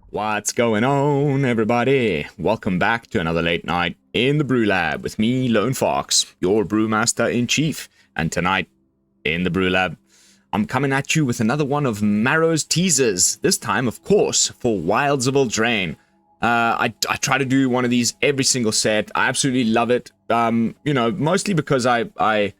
What's going on, everybody? Welcome back to another late night in the BrewLab with me, Lone Fox, your brewmaster-in-chief. And tonight, in the BrewLab, I'm coming at you with another one of Maro's teasers. This time, of course, for Wilds of Eldraine. I try to do one of these every single set. I absolutely love it. You know, mostly because I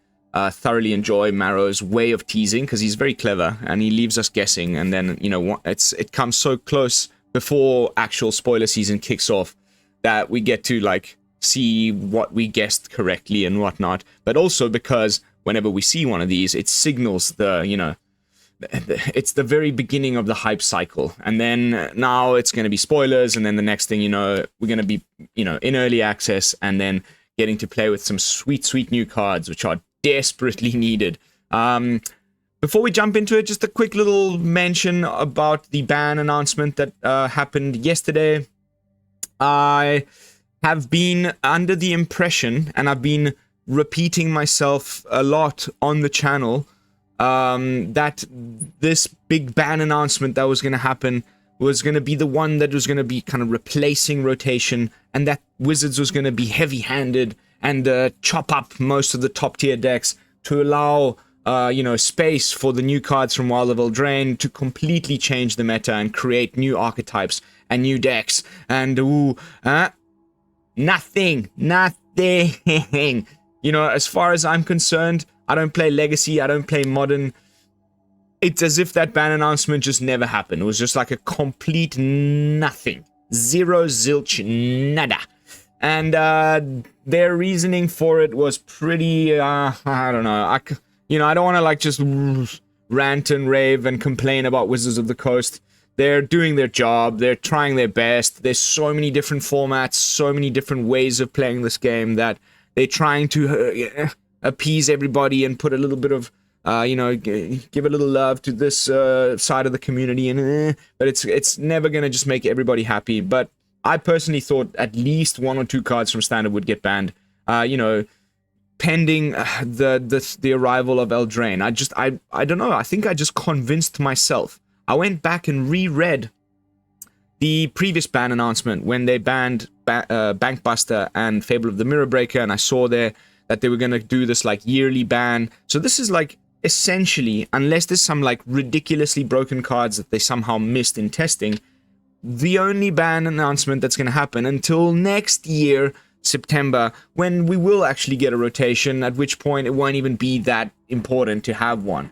thoroughly enjoy Maro's way of teasing, because he's very clever and he leaves us guessing. And then, you know, it comes so close before actual spoiler season kicks off that we get to like see what we guessed correctly and whatnot. But also because whenever we see one of these, it signals the, you know, it's the very beginning of the hype cycle. And then now it's going to be spoilers, and then the next thing you know, we're going to be, you know, in early access and then getting to play with some sweet new cards which are desperately needed. Before we jump into it, just a quick little mention about the ban announcement that happened yesterday. I have been under the impression, and I've been repeating myself a lot on the channel, that this big ban announcement that was going to happen was going to be the one that was going to be kind of replacing rotation, and that Wizards was going to be heavy-handed and chop up most of the top-tier decks to allow you know, space for the new cards from Wilds of Eldraine to completely change the meta and create new archetypes and new decks. And nothing. You know, as far as I'm concerned, I don't play Legacy, I don't play Modern. It's as if that ban announcement just never happened. It was just like a complete nothing. Zero, zilch, nada. And their reasoning for it was pretty, I don't know, you know, I don't want to like just rant and rave and complain about Wizards of the Coast. They're doing their job. They're trying their best. There's so many different formats, so many different ways of playing this game that they're trying to appease everybody and put a little bit of, you know, give a little love to this side of the community. And but it's never going to just make everybody happy. But I personally thought at least one or two cards from Standard would get banned. You know, pending the arrival of Eldraine. I don't know, I think I just convinced myself. I went back and reread the previous ban announcement when they banned Bankbuster and Fable of the Mirror Breaker, and I saw there that they were going to do this like yearly ban. So this is like essentially, unless there's some like ridiculously broken cards that they somehow missed in testing, the only ban announcement that's going to happen until next year, September, when we will actually get a rotation, at which point it won't even be that important to have one.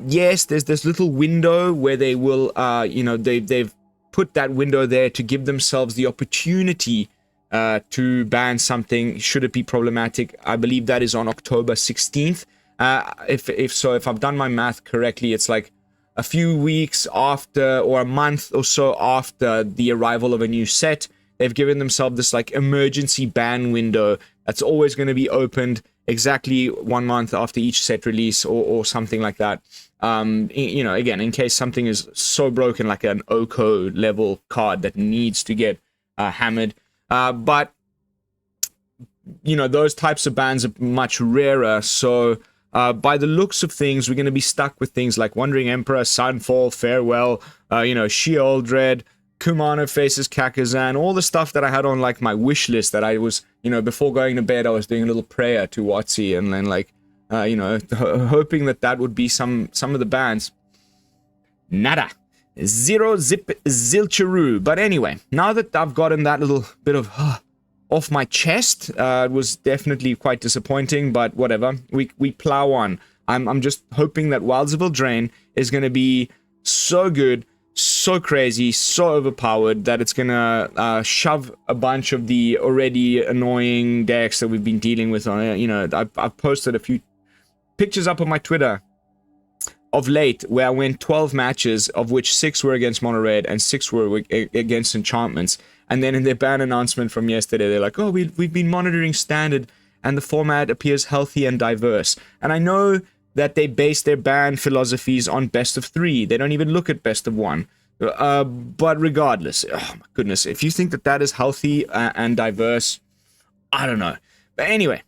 Yes, there's this little window where they will, you know, they've put that window there to give themselves the opportunity to ban something should it be problematic. I believe that is on October 16th. If I've done my math correctly, it's like a few weeks after, or a month or so after the arrival of a new set. They've given themselves this like emergency ban window that's always going to be opened exactly 1 month after each set release or something like that. You know, again, in case something is so broken, like an Oko level card that needs to get hammered. But, you know, those types of bans are much rarer. So by the looks of things, we're going to be stuck with things like Wandering Emperor, Sunfall, Farewell, you know, Sheol Dread, Kumano Faces Kakazan, all the stuff that I had on like my wish list that I was, you know, before going to bed, I was doing a little prayer to Watsy and then like, you know, hoping that would be some of the bans. Nada. Zero zip zilcheroo. But anyway, now that I've gotten that little bit of off my chest, it was definitely quite disappointing, but whatever. We plow on. I'm just hoping that Wilds of Eldraine is going to be so good, so crazy, so overpowered that it's gonna shove a bunch of the already annoying decks that we've been dealing with on it. You know, I've posted a few pictures up on my Twitter of late where I went 12 matches, of which 6 were against Mono Red and 6 were against Enchantments. And then in their ban announcement from yesterday, they're like, oh, we've been monitoring Standard and the format appears healthy and diverse. And I know that they base their ban philosophies on best of 3. They don't even look at best of 1. But regardless, oh my goodness, if you think that is healthy and diverse, I don't know. But anyway,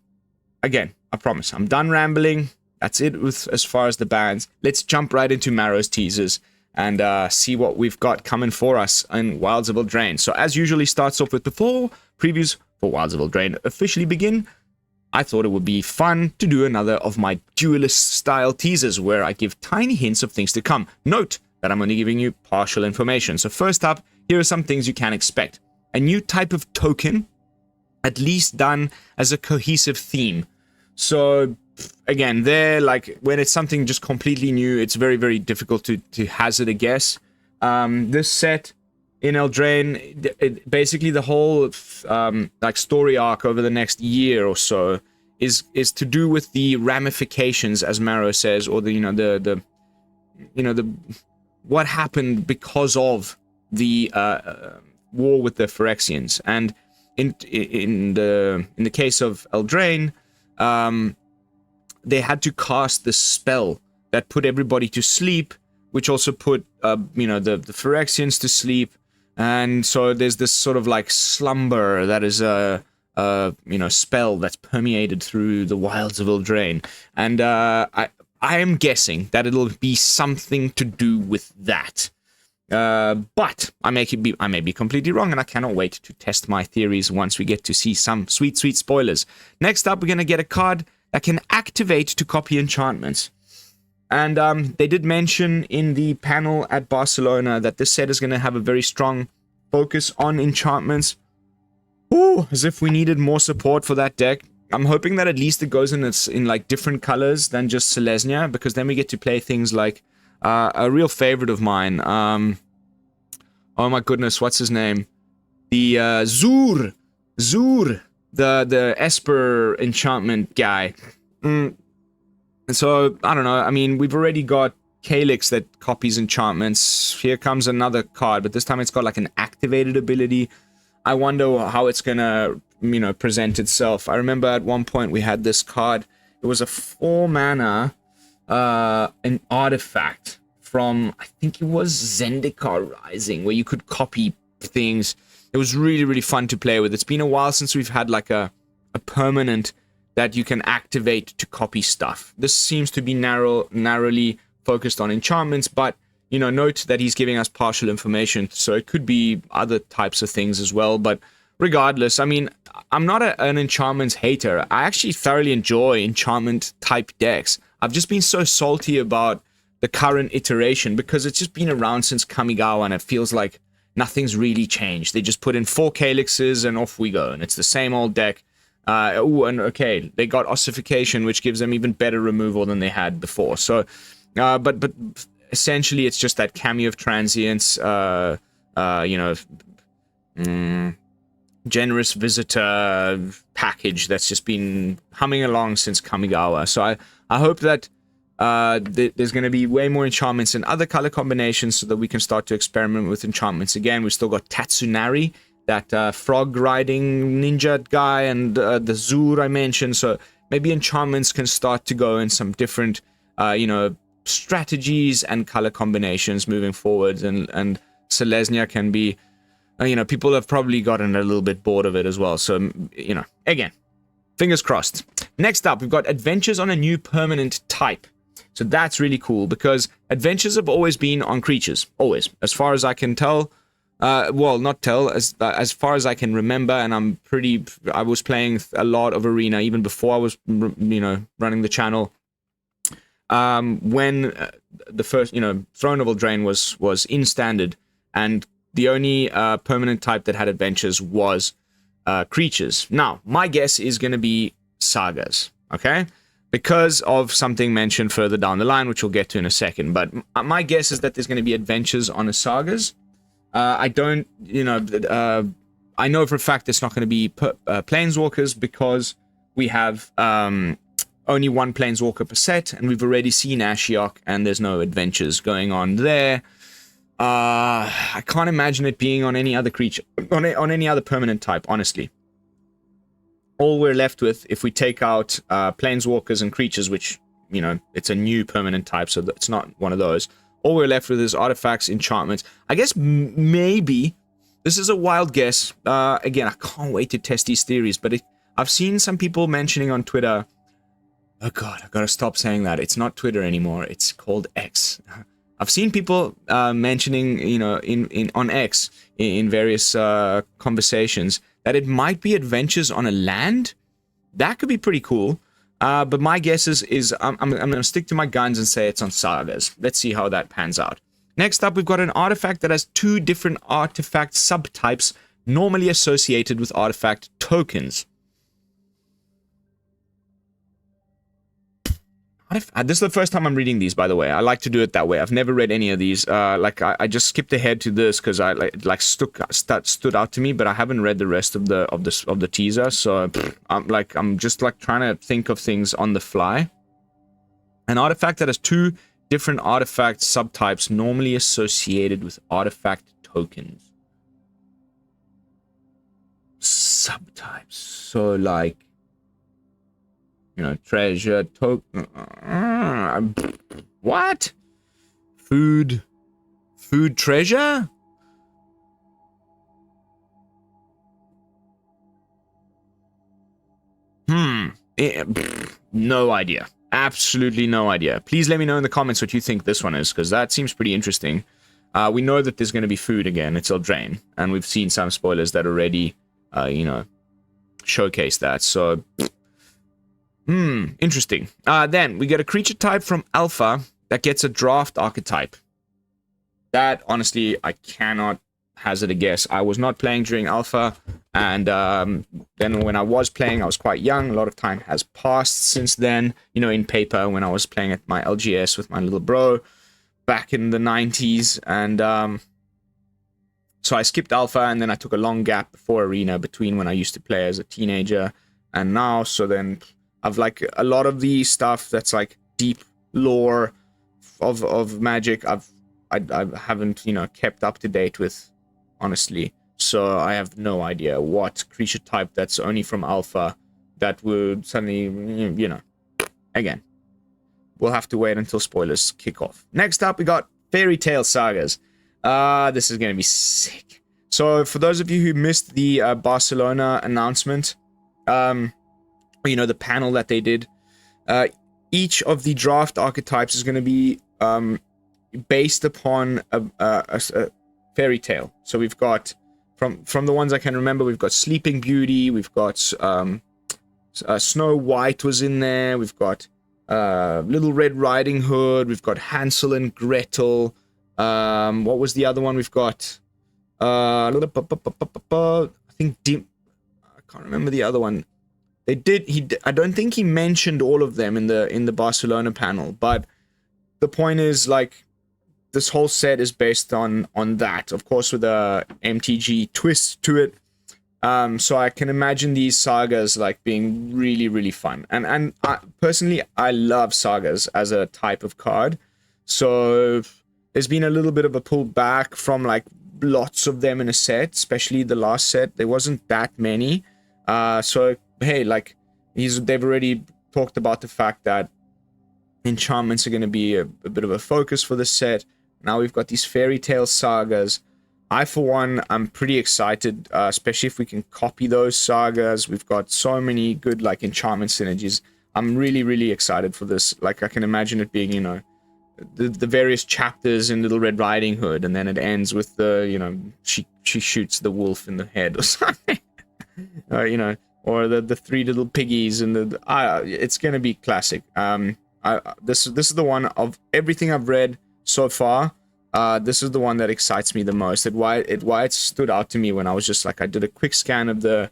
again, I promise, I'm done rambling. that's it with as far as the bans. Let's jump right into Maro's teasers and see what we've got coming for us in Wilds of Eldraine. So as usually starts off with before previews for Wilds of Eldraine officially begin, I thought it would be fun to do another of my duelist-style teasers where I give tiny hints of things to come. Note that I'm only giving you partial information. So first up, here are some things you can expect. A new type of token, at least done as a cohesive theme. So again, like when it's something just completely new, it's very, very difficult to hazard a guess. This set in Eldraine, basically the whole like story arc over the next year or so is to do with the ramifications, as Maro says, or the what happened because of the war with the Phyrexians. And in the case of Eldraine, they had to cast the spell that put everybody to sleep, which also put the Phyrexians to sleep. And so there's this sort of like slumber that is a spell that's permeated through the wilds of Eldraine. And I am guessing that it'll be something to do with that. But I may be completely wrong, and I cannot wait to test my theories once we get to see some sweet, sweet spoilers. Next up, we're going to get a card that can activate to copy enchantments. And they did mention in the panel at Barcelona that this set is going to have a very strong focus on enchantments. Ooh, as if we needed more support for that deck. I'm hoping that at least it goes in like different colors than just Selesnya, because then we get to play things like a real favorite of mine. Oh my goodness, what's his name? The Zur, the Esper enchantment guy. And so, I don't know, I mean, we've already got Calyx that copies enchantments. Here comes another card, but this time it's got like an activated ability. I wonder how it's gonna, present itself. I remember at one point we had this card. It was a 4-mana, an artifact from, I think it was Zendikar Rising, where you could copy things. It was really, really fun to play with. It's been a while since we've had like a permanent that you can activate to copy stuff. This seems to be narrowly focused on enchantments, but, note that he's giving us partial information, so it could be other types of things as well. But regardless, I mean, I'm not an enchantments hater. I actually thoroughly enjoy enchantment-type decks. I've just been so salty about the current iteration because it's just been around since Kamigawa, and it feels like nothing's really changed. They just put in 4 Calyxes and off we go, and it's the same old deck. Okay, they got ossification, which gives them even better removal than they had before. So, but essentially, it's just that Cameo of Transience, Generous Visitor package that's just been humming along since Kamigawa. So I hope that there's going to be way more enchantments and other color combinations so that we can start to experiment with enchantments again. We've still got Tatsunari, that frog riding ninja guy, and the Zur I mentioned. So maybe enchantments can start to go in some different, strategies and color combinations moving forward. And Selesnya can be, people have probably gotten a little bit bored of it as well. So, again, fingers crossed. Next up, we've got adventures on a new permanent type. So that's really cool because adventures have always been on creatures, always, as far as I can tell. Not tell, as far as I can remember, and I was playing a lot of Arena even before I was, running the channel. When the first, Throne of Eldraine was in Standard, and the only permanent type that had adventures was creatures. Now, my guess is going to be sagas, okay? Because of something mentioned further down the line, which we'll get to in a second. But my guess is that there's going to be adventures on a sagas. I don't, I know for a fact it's not going to be planeswalkers because we have only one planeswalker per set, and we've already seen Ashiok, and there's no adventures going on there. I can't imagine it being on any other creature, on any other permanent type, honestly. All we're left with, if we take out planeswalkers and creatures, which, it's a new permanent type, so it's not one of those. All we're left with is artifacts, enchantments. I guess maybe, this is a wild guess. Again, I can't wait to test these theories, but I've seen some people mentioning on Twitter Oh god, I gotta stop saying that. It's not Twitter anymore. It's called X. I've seen people mentioning, you know, in on X in various conversations that it might be Adventures on a Land. That could be pretty cool. But my guess is I'm gonna stick to my guns and say it's on Sagas. Let's see how that pans out. Next up, we've got an artifact that has 2 different artifact subtypes normally associated with artifact tokens. This is the first time I'm reading these, by the way. I like to do it that way. I've never read any of these. I just skipped ahead to this because I stood out to me, but I haven't read the rest of the teaser. So I'm just trying to think of things on the fly. An artifact that has 2 different artifact subtypes normally associated with artifact tokens. Subtypes. So like, you know, treasure, token. What? Food treasure? No idea. Absolutely no idea. Please let me know in the comments what you think this one is, because that seems pretty interesting. We know that there's going to be food again. It's Eldraine, and we've seen some spoilers that already, you know, showcase that. So, interesting. Then we get a creature type from Alpha that gets a draft archetype. That, honestly, I cannot hazard a guess. I was not playing during Alpha, and then when I was playing, I was quite young. A lot of time has passed since then. You know, in paper, when I was playing at my LGS with my little bro back in the 90s, and so I skipped Alpha, and then I took a long gap before Arena between when I used to play as a teenager and now. So then I've like a lot of the stuff that's like deep lore of Magic. I haven't, you know, kept up to date with, honestly. So I have no idea what creature type that's only from Alpha that would suddenly, you know, again, we'll have to wait until spoilers kick off. Next up, we got Fairy Tale Sagas. This is going to be sick. So for those of you who missed the Barcelona announcement, you know, the panel that they did, each of the draft archetypes is going to be based upon a fairy tale. So we've got, from the ones I can remember, we've got Sleeping Beauty, we've got Snow White was in there, we've got Little Red Riding Hood, we've got Hansel and Gretel. What was the other one? We've got I think I can't remember the other one. I don't think he mentioned all of them in the Barcelona panel, but the point is, like, this whole set is based on that, of course, with a MTG twist to it. So I can imagine these sagas like being really, really fun. And personally, I love sagas as a type of card. So there's been a little bit of a pull back from like lots of them in a set, especially the last set. There wasn't that many. So hey, like they've already talked about the fact that enchantments are going to be a bit of a focus for this set. Now we've got these fairy tale sagas. I, for one, I'm pretty excited, especially if we can copy those sagas. We've got so many good, like, enchantment synergies. I'm really, really excited for this. Like, I can imagine it being, you know, the various chapters in Little Red Riding Hood, and then it ends with the, you know, she shoots the wolf in the head or something. You know, or the 3 little piggies, and it's going to be classic. This is the one of everything I've read so far. This is the one that excites me the most. Why it stood out to me when I was just like, I did a quick scan of the,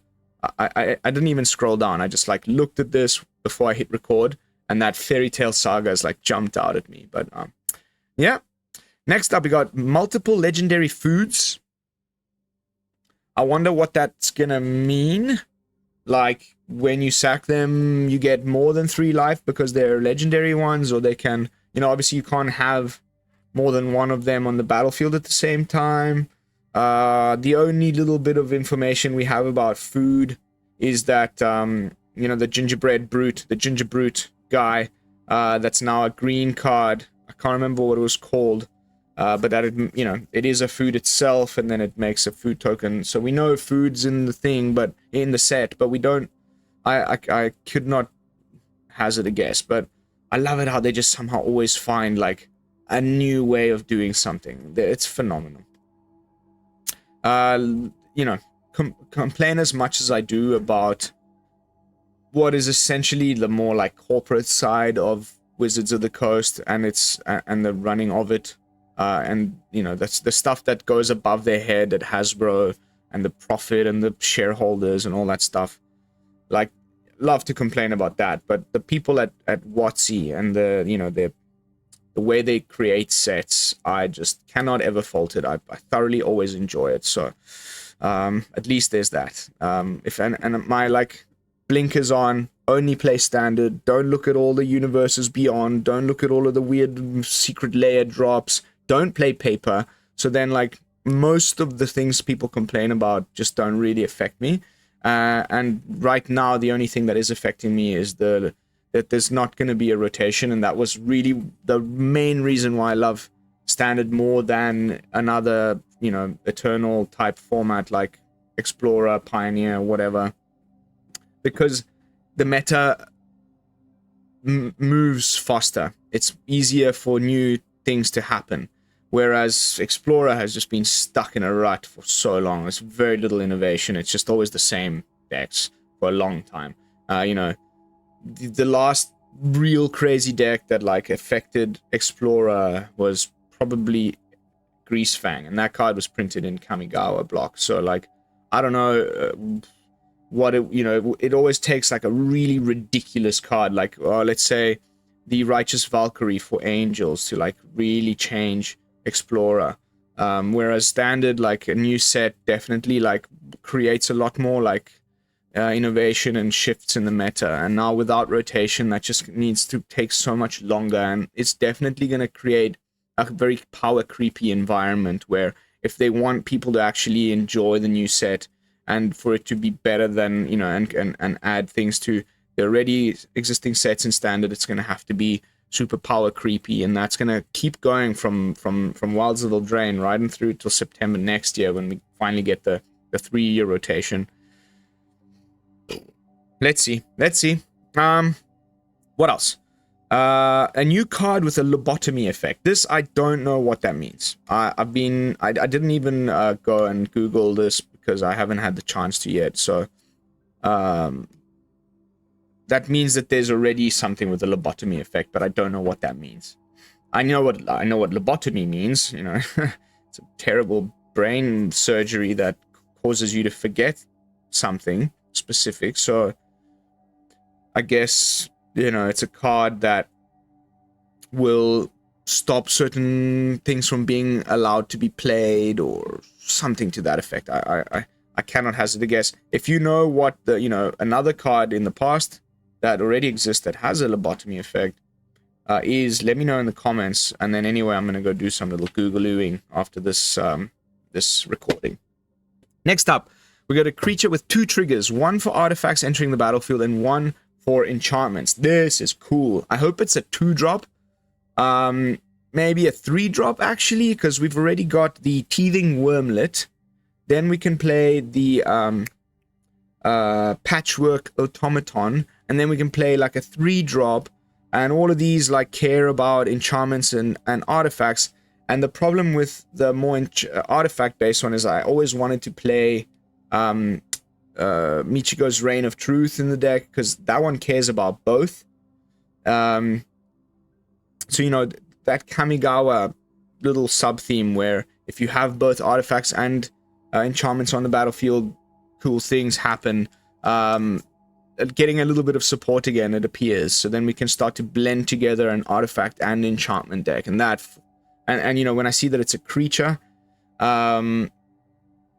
I didn't even scroll down. I just like looked at this before I hit record, and that Fairy Tale Saga has like jumped out at me. But yeah. Next up, we got multiple legendary foods. I wonder what that's gonna mean. Like, when you sack them, you get more than 3 life because they're legendary ones, or they can, you know, obviously you can't have more than one of them on the battlefield at the same time. The only little bit of information we have about food is that, you know, the Ginger Brute guy, that's now a green card. I can't remember what it was called, but that, you know, it is a food itself, and then it makes a food token. So we know food's in the thing, but in the set, but we don't, I could not hazard a guess, but I love it how they just somehow always find like a new way of doing something. It's phenomenal. You know, complain as much as I do about what is essentially the more like corporate side of Wizards of the Coast and the running of it, and you know, that's the stuff that goes above their head at Hasbro and the profit and the shareholders and all that stuff. Like, love to complain about that, but the people at WotC and the, you know, the way they create sets, I just cannot ever fault it. I thoroughly always enjoy it. So at least there's that. If and my like blinkers on, only play standard, don't look at all the universes beyond, don't look at all of the weird secret layer drops, don't play paper. So then like most of the things people complain about just don't really affect me. And right now the only thing that is affecting me is that there's not going to be a rotation, and that was really the main reason why I love standard more than another, you know, eternal type format like Explorer, Pioneer, whatever, because the meta moves faster. It's easier for new things to happen, whereas Explorer has just been stuck in a rut for so long. There's very little innovation. It's just always the same decks for a long time. You know, the last real crazy deck that like affected Explorer was probably Greasefang, and that card was printed in Kamigawa block. So like, I don't know what it, you know, it always takes like a really ridiculous card, like let's say the Righteous Valkyrie for Angels, to like really change Explorer. Whereas standard, like a new set, definitely like creates a lot more like innovation and shifts in the meta. And now without rotation, that just needs to take so much longer, and it's definitely going to create a very power creepy environment where if they want people to actually enjoy the new set and for it to be better than, you know, and add things to the already existing sets in standard, it's going to have to be super power creepy, and that's going to keep going from Wilds of Eldraine right and through till September next year when we finally get the 3-year rotation. Let's see. What else? A new card with a lobotomy effect. This, I don't know what that means. I didn't even go and Google this because I haven't had the chance to yet. So that means that there's already something with a lobotomy effect, but I don't know what that means. I know what lobotomy means. You know, it's a terrible brain surgery that causes you to forget something specific. So I guess, you know, it's a card that will stop certain things from being allowed to be played or something to that effect. I cannot hazard a guess. If you know what the, you know, another card in the past that already exists that has a lobotomy effect is, let me know in the comments. And then anyway, I'm going to go do some little Googling after this this recording. Next up, we got a creature with 2 triggers, one for artifacts entering the battlefield and one for enchantments. This is cool. I hope it's a 2-drop. Maybe a 3-drop actually, because we've already got the Teething Wormlet. Then we can play the Patchwork Automaton, and then we can play like a 3-drop, and all of these like care about enchantments and artifacts. And the problem with the more artifact based one is I always wanted to play Michiko's Reign of Truth in the deck, because that one cares about both. So, you know, that Kamigawa little sub-theme where if you have both artifacts and enchantments on the battlefield, cool things happen. Getting a little bit of support again, it appears. So then we can start to blend together an artifact and enchantment deck. And that, and you know, when I see that it's a creature,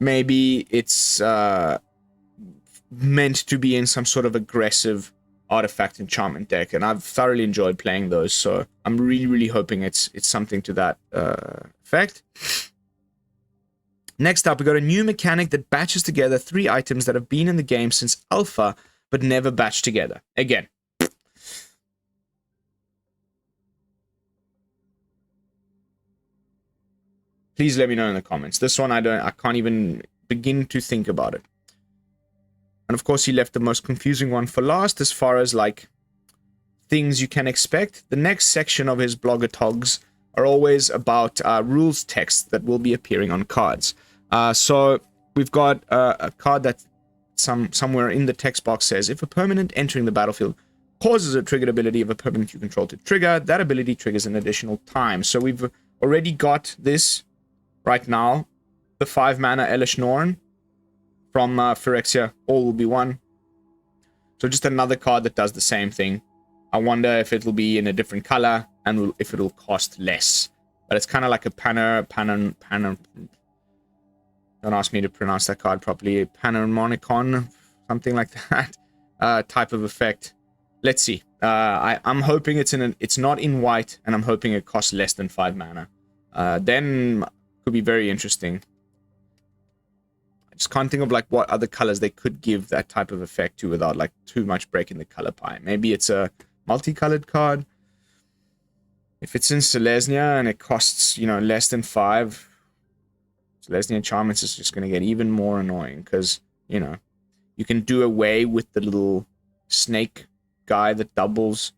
maybe it's meant to be in some sort of aggressive artifact enchantment deck, and I've thoroughly enjoyed playing those, so I'm really hoping it's something to that effect. Next up, we got a new mechanic that batches together 3 items that have been in the game since alpha but never batched together. Again, please let me know in the comments. This one I can't even begin to think about it. And of course, he left the most confusing one for last, as far as like things you can expect. The next section of his blogger togs are always about rules text that will be appearing on cards. So we've got a card that somewhere in the text box says, if a permanent entering the battlefield causes a triggered ability of a permanent you control to trigger, that ability triggers an additional time. So we've already got this right now. The 5 mana Elish Norn from Phyrexia, all will be 1. So just another card that does the same thing. I wonder if it'll be in a different color and if it'll cost less. But it's kind of like a don't ask me to pronounce that card properly. Panharmonicon, something like that, type of effect. Let's see. I'm hoping it's not in white, and I'm hoping it costs less than 5 mana. Then could be very interesting. I just can't think of like what other colors they could give that type of effect to without like too much breaking the color pie. Maybe it's a multicolored card. If it's in Selesnya and it costs, you know, less than 5, Selesnya Enchantments is just going to get even more annoying because, you know, you can do away with the little snake guy that doubles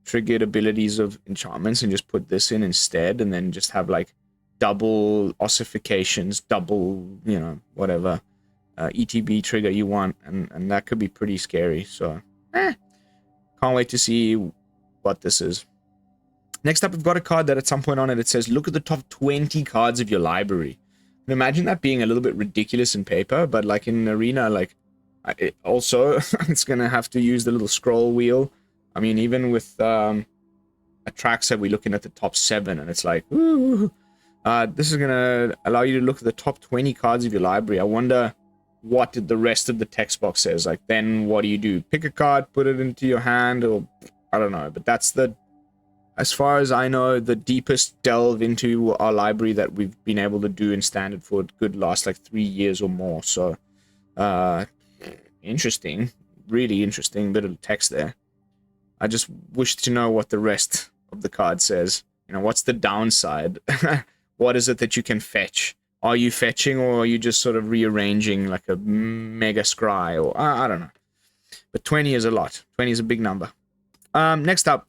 triggered abilities of enchantments and just put this in instead, and then just have like double ossifications, double, you know, whatever ETB trigger you want, and that could be pretty scary. So can't wait to see what this is. Next up, we've got a card that at some point on it says, look at the top 20 cards of your library. And imagine that being a little bit ridiculous in paper, but like in Arena, like also it's gonna have to use the little scroll wheel. I mean, even with Atraxa, we're looking at the top 7, and it's like, ooh. This is gonna allow you to look at the top 20 cards of your library. I wonder what the rest of the text box says. Like, then what do? Pick a card, put it into your hand, or I don't know. But that's the, as far as I know, the deepest delve into our library that we've been able to do in Standard for a good last like 3 years or more. So, interesting, really interesting bit of text there. I just wish to know what the rest of the card says. You know, what's the downside? What is it that you can fetch? Are you fetching, or are you just sort of rearranging like a mega scry? Or I don't know. But 20 is a lot. 20 is a big number. Next up,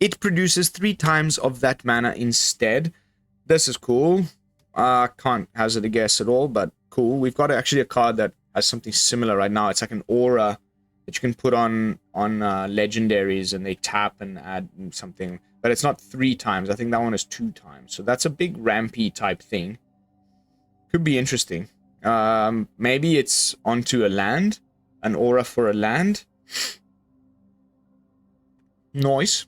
it produces 3 times of that mana instead. This is cool. Can't hazard a guess at all, but cool. We've got actually a card that has something similar right now. It's like an aura that you can put on legendaries, and they tap and add something. But it's not 3 times. I think that one is 2 times. So that's a big rampy type thing. Could be interesting. Maybe it's onto a land. An aura for a land. Noise.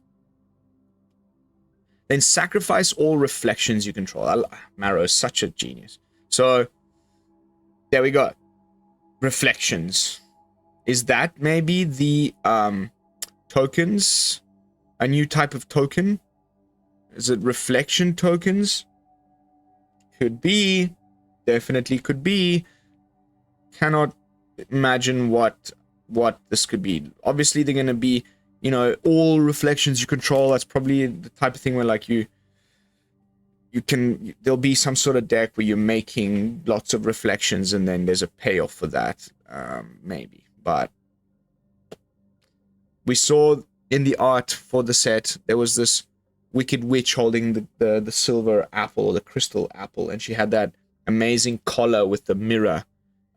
Then sacrifice all reflections you control. Maro is such a genius. So, there we go. Reflections. Is that maybe the tokens? A new type of token? Is it reflection tokens? Could be. Definitely could be. Cannot imagine what this could be. Obviously, they're going to be, you know, all reflections you control. That's probably the type of thing where like you can, there'll be some sort of deck where you're making lots of reflections and then there's a payoff for that. Maybe. But we saw in the art for the set, there was this wicked witch holding the silver apple, the crystal apple, and she had that amazing collar with the mirror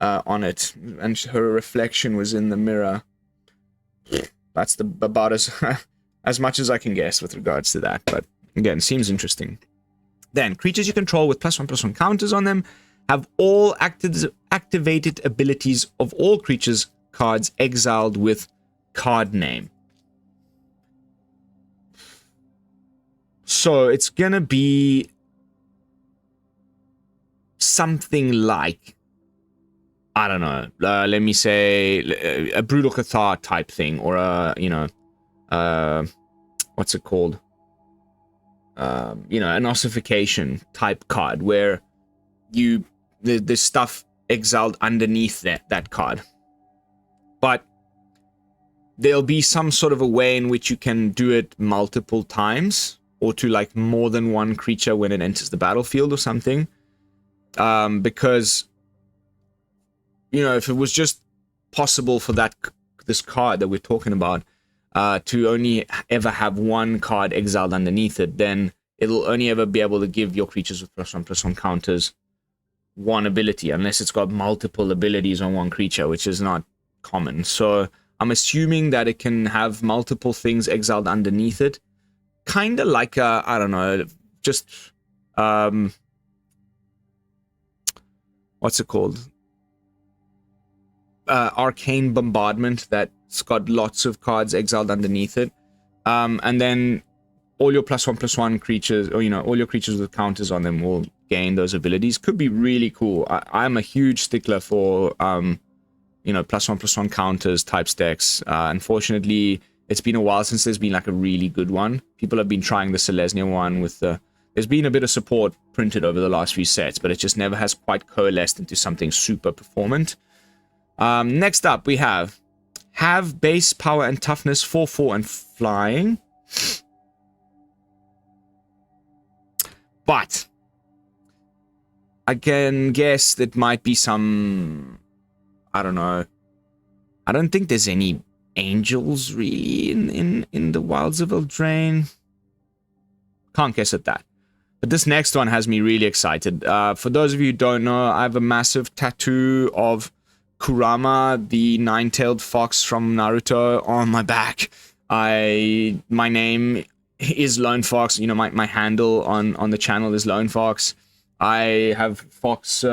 on it, and her reflection was in the mirror. That's about as much as I can guess with regards to that, but again, seems interesting. Then, creatures you control with +1/+1 counters on them have all activated abilities of all creatures cards exiled with card name. So it's gonna be something like, I don't know, let me say a Brutal Cathar type thing, or a, you know, what's it called? You know, an ossification type card where there's stuff exiled underneath that card. But there'll be some sort of a way in which you can do it multiple times, or to like more than one creature when it enters the battlefield or something. Because, you know, if it was just possible for this card that we're talking about, to only ever have one card exiled underneath it, then it'll only ever be able to give your creatures with +1/+1 counters one ability, unless it's got multiple abilities on one creature, which is not common. So I'm assuming that it can have multiple things exiled underneath it, kind of like a, I don't know, just what's it called? Arcane Bombardment that's got lots of cards exiled underneath it, and then all your +1/+1 creatures, or all your creatures with counters on them will gain those abilities. Could be really cool. I'm a huge stickler for +1/+1 counters type decks. Unfortunately, it's been a while since there's been like a really good one. People have been trying the Selesnya one with the. There's been a bit of support printed over the last few sets, but it just never has quite coalesced into something super performant. Next up, we have base power and toughness 4/4 and flying. But I can guess that might be some, I don't know. I don't think there's any angels really in the wilds of Eldraine. Can't guess at that. But this next one has me really excited. For those of you who don't know, I have a massive tattoo of Kurama, the nine-tailed fox from Naruto, on my back. My name is Lone Fox. My handle on the channel is Lone Fox. I have fox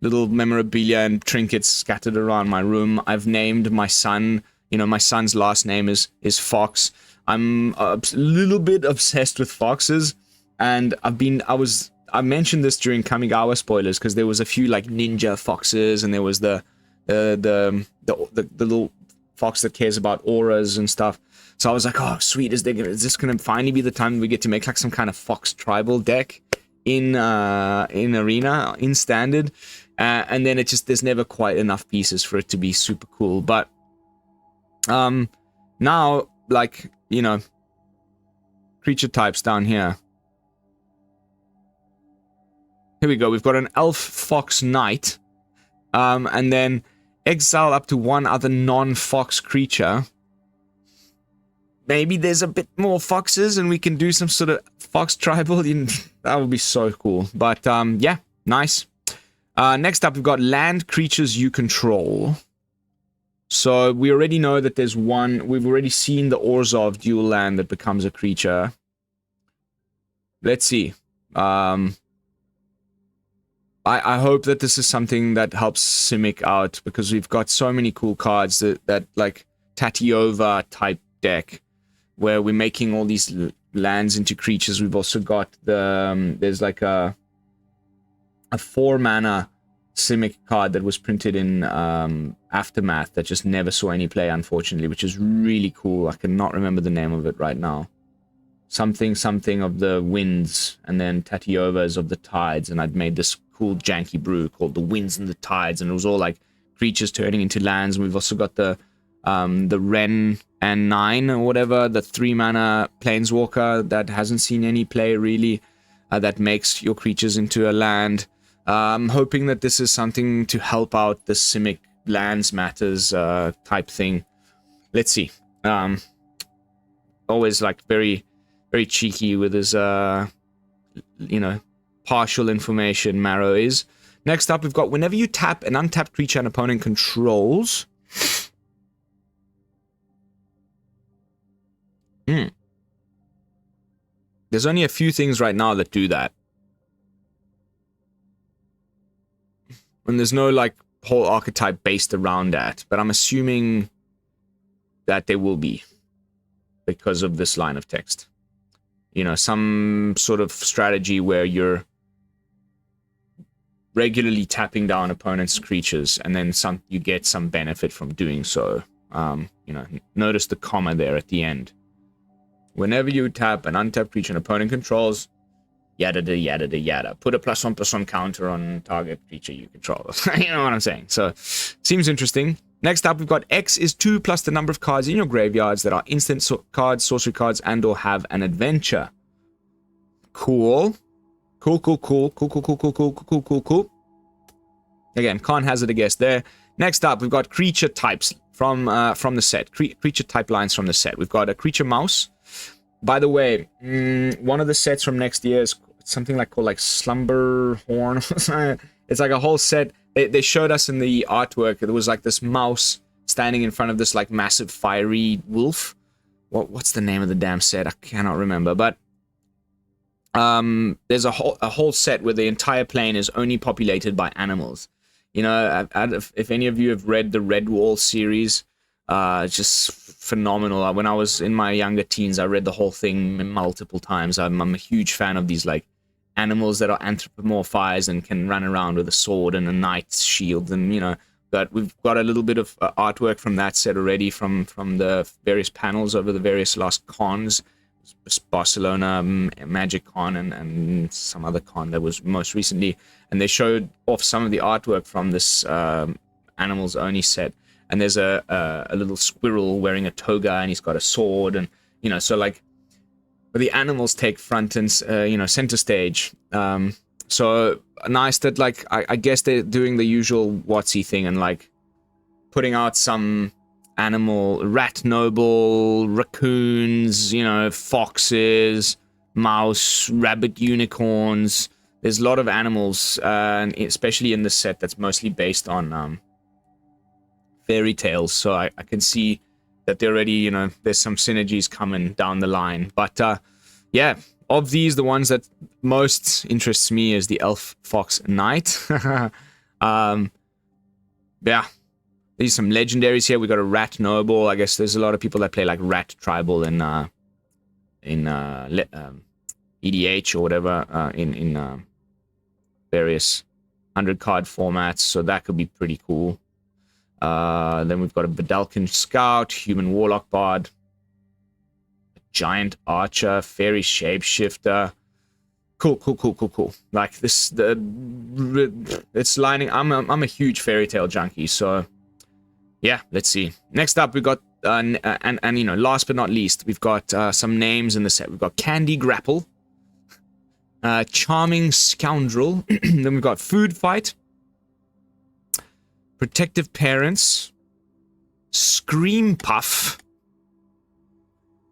little memorabilia and trinkets scattered around my room. I've named my son. My son's last name is Fox. I'm a little bit obsessed with foxes, and I mentioned this during Kamigawa spoilers because there was a few like ninja foxes, and there was the little fox that cares about auras and stuff. So I was like, oh sweet, is this gonna finally be the time we get to make like some kind of fox tribal deck in Arena, in Standard, and then there's never quite enough pieces for it to be super cool. But now, like, creature types down here. Here we go. We've got an elf fox knight, and then exile up to one other non-fox creature. Maybe there's a bit more foxes and we can do some sort of fox tribal. That would be so cool. But yeah, nice. Next up, we've got land creatures you control. So we already know that there's one. We've already seen the Orzhov dual land that becomes a creature. Let's see. I hope that this is something that helps Simic out, because we've got so many cool cards that like Tatiova type deck, where we're making all these lands into creatures. We've also got there's like a 4-mana Simic card that was printed in Aftermath that just never saw any play, unfortunately, which is really cool. I cannot remember the name of it right now. Something of the winds, and then Tatiovas of the tides, and I'd made this cool janky brew called the Winds and the Tides, and it was all like creatures turning into lands. And we've also got the Ren and 9 or whatever, the 3-mana planeswalker that hasn't seen any play really, that makes your creatures into a land. I'm hoping that this is something to help out the Simic lands matters type thing. Let's see. Always like very, very cheeky with his partial information, Maro is. Next up, we've got whenever you tap an untapped creature an opponent controls. There's only a few things right now that do that. And there's no like whole archetype based around that, but I'm assuming that there will be, because of this line of text. Some sort of strategy where you're regularly tapping down opponents' creatures, and then you get some benefit from doing so. Notice the comma there at the end. Whenever you tap an untapped creature an opponent controls, yada da yada da yada. Put a +1/+1 counter on target creature you control. You know what I'm saying? So, seems interesting. Next up, we've got X is 2 plus the number of cards in your graveyards that are instant cards, sorcery cards, and or have an adventure. Cool. Cool. Again, can't hazard a guess there. Next up, we've got creature types from the set. Creature type lines from the set. We've got a creature mouse. By the way, one of the sets from next year is something like called like Slumber Horn. It's like a whole set. They showed us in the artwork. There was like this mouse standing in front of this like massive fiery wolf. What's the name of the damn set? I cannot remember. But there's a whole set where the entire plane is only populated by animals. You know, if any of you have read the Red Wall series, it's just phenomenal. When I was in my younger teens, I read the whole thing multiple times. I'm a huge fan of these like animals that are anthropomorphized and can run around with a sword and a knight's shield, and you know. But we've got a little bit of artwork from that set already from the various panels over the various last cons. Barcelona Magic Con and some other con that was most recently, and they showed off some of the artwork from this animals only set. And there's a little squirrel wearing a toga, and he's got a sword, and you know, so like the animals take front and center stage. So nice that like I guess they're doing the usual WotC thing and like putting out some animal, rat noble, raccoons, you know, foxes, mouse, rabbit unicorns. There's a lot of animals, and especially in this set that's mostly based on fairy tales. So I can see that they're already, you know, there's some synergies coming down the line. But yeah, of these, the ones that most interests me is the elf fox knight. Yeah. There's some legendaries here. We got a rat noble. I guess there's a lot of people that play like rat tribal in EDH or whatever in various 100-card formats. So that could be pretty cool. Then we've got a Vedalken scout, human warlock bard, a giant archer, fairy shapeshifter. Cool. Like this, it's lining. I'm a huge fairy tale junkie, so. Yeah, let's see. Next up, we got, and you know, last but not least, we've got some names in the set. We've got Candy Grapple, Charming Scoundrel, then we've got Food Fight, Protective Parents, Scream Puff,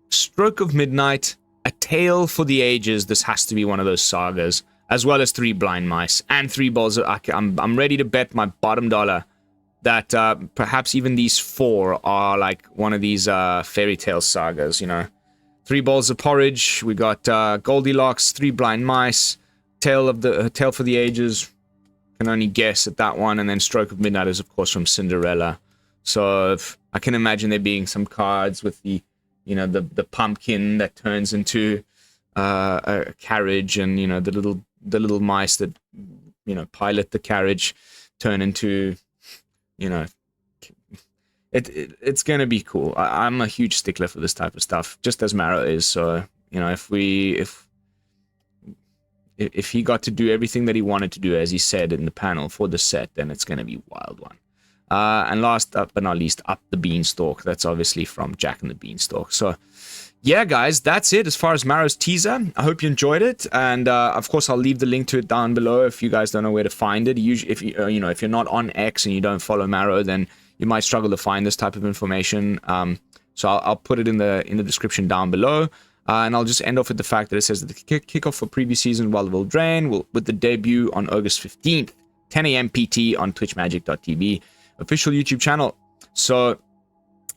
Stroke of Midnight, A Tale for the Ages. This has to be one of those sagas, as well as 3 Blind Mice and 3 Balls of... I'm ready to bet my bottom dollar that perhaps even these 4 are like one of these fairy tale sagas, you know. 3 Bowls of Porridge, we got Goldilocks, 3 Blind Mice, Tale for the Ages, can only guess at that one, and then Stroke of Midnight is of course from Cinderella. So I can imagine there being some cards with the, you know, the pumpkin that turns into a carriage, and you know the little mice that, you know, pilot the carriage turn into, you know, it's gonna be cool. I'm a huge stickler for this type of stuff, just as Maro is. So you know, if he got to do everything that he wanted to do, as he said in the panel for the set, then it's gonna be a wild one. And last but not least, Up the Beanstalk. That's obviously from Jack and the Beanstalk. So yeah, guys, that's it as far as Maro's teaser. I hope you enjoyed it, and of course I'll leave the link to it down below if you guys don't know where to find it. Usually, if you're not on X and you don't follow Maro, then you might struggle to find this type of information. So I'll put it in the description down below, and I'll just end off with the fact that it says that the kickoff for previous season Wild of Eldraine with the debut on August 15th, 10 a.m. PT on twitchmagic.tv official YouTube channel. So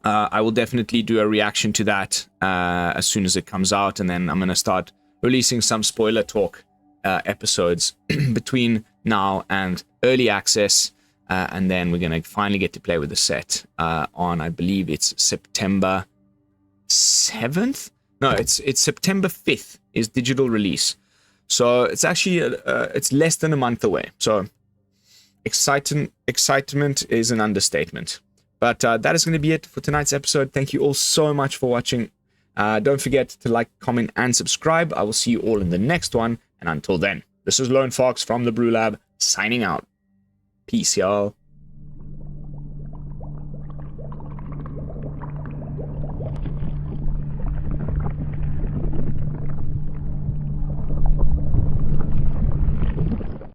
I will definitely do a reaction to that as soon as it comes out, and then I'm going to start releasing some spoiler talk episodes between now and early access, and then we're going to finally get to play with the set on, I believe it's September 7th? No, it's September 5th is digital release. So it's actually, it's less than a month away. So excitement is an understatement. But that is going to be it for tonight's episode. Thank you all so much for watching. Don't forget to like, comment, and subscribe. I will see you all in the next one. And until then, this is Lone Fox from the BrewLab, signing out. Peace, y'all.